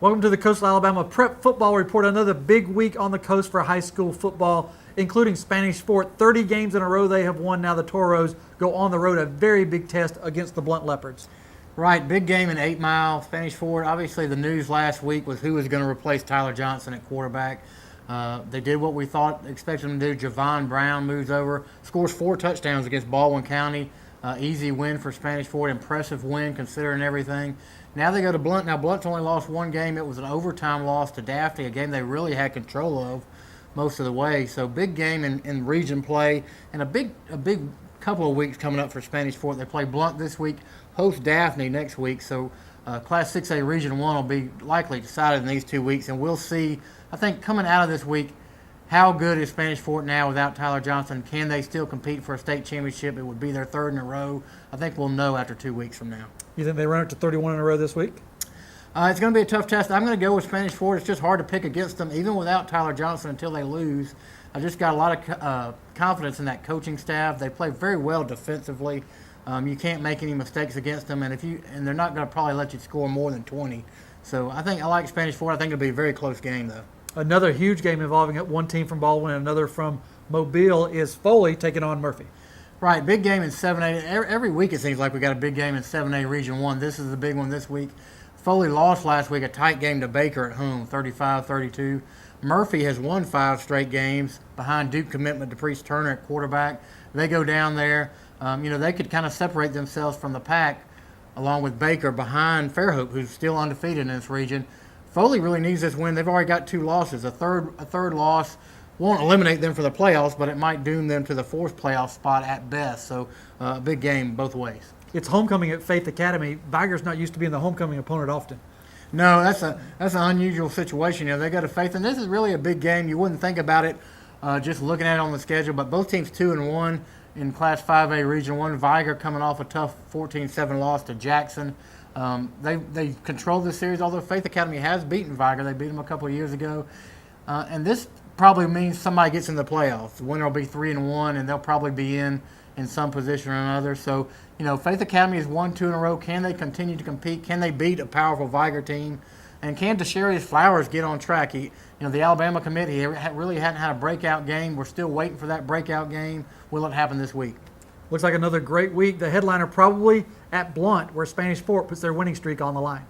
Welcome to the Coastal Alabama Prep Football Report. Another big week on the coast for high school football, including Spanish Fort. 30 games in a row they have won. Now the Toros go on the road, a very big test against the Blount Leopards. Right, big game in 8 Mile. Spanish Fort, obviously the news last week was who was going to replace Tyler Johnson at quarterback. They did what we expected them to do. Javon Brown moves over, scores 4 touchdowns against Baldwin County. Easy win for Spanish Fort, impressive win considering everything. Now they go to Blount. Now Blount's only lost 1 game. It was an overtime loss to Daphne, a game they really had control of most of the way. So big game in region play, and a big couple of weeks coming up for Spanish Fort. They play Blount this week, host Daphne next week. So Class 6A Region 1 will be likely decided in these 2 weeks, and we'll see, I think, coming out of this week, how good is Spanish Fort now without Tyler Johnson? Can they still compete for a state championship? It would be their 3rd in a row. I think we'll know after 2 weeks from now. You think they run it to 31 in a row this week? It's going to be a tough test. I'm going to go with Spanish Fort. It's just hard to pick against them, even without Tyler Johnson, until they lose. I just got a lot of confidence in that coaching staff. They play very well defensively. You can't make any mistakes against them, and they're not going to probably let you score more than 20. So I like Spanish Fort. I think it'll be a very close game, though. Another huge game involving one team from Baldwin and another from Mobile is Foley taking on Murphy. Right, big game in 7A. Every week it seems like we got a big game in 7A Region 1. This is the big one this week. Foley lost last week, a tight game to Baker at home, 35-32. Murphy has won 5 straight games behind Duke commitment to Priest Turner at quarterback. They go down there. They could kind of separate themselves from the pack along with Baker behind Fairhope, who's still undefeated in this region. Foley really needs this win. They've already got 2 losses. A third loss won't eliminate them for the playoffs, but it might doom them to the 4th playoff spot at best. So a big game both ways. It's homecoming at Faith Academy. Viger's not used to being the homecoming opponent often. No, that's an unusual situation. They go to Faith, and this is really a big game. You wouldn't think about it just looking at it on the schedule, but both teams 2-1 in Class 5A Region 1. Viger coming off a tough 14-7 loss to Jackson. They control this series, although Faith Academy has beaten Viger. They beat them a couple of years ago. And this probably means somebody gets in the playoffs. The winner will be 3-1, and they'll probably be in some position or another. So, Faith Academy has won 2 in a row. Can they continue to compete? Can they beat a powerful Viger team? And can Desharius Flowers get on track? The Alabama committee really hadn't had a breakout game. We're still waiting for that breakout game. Will it happen this week? Looks like another great week. The headliner probably at Blount, where Spanish Fort puts their winning streak on the line.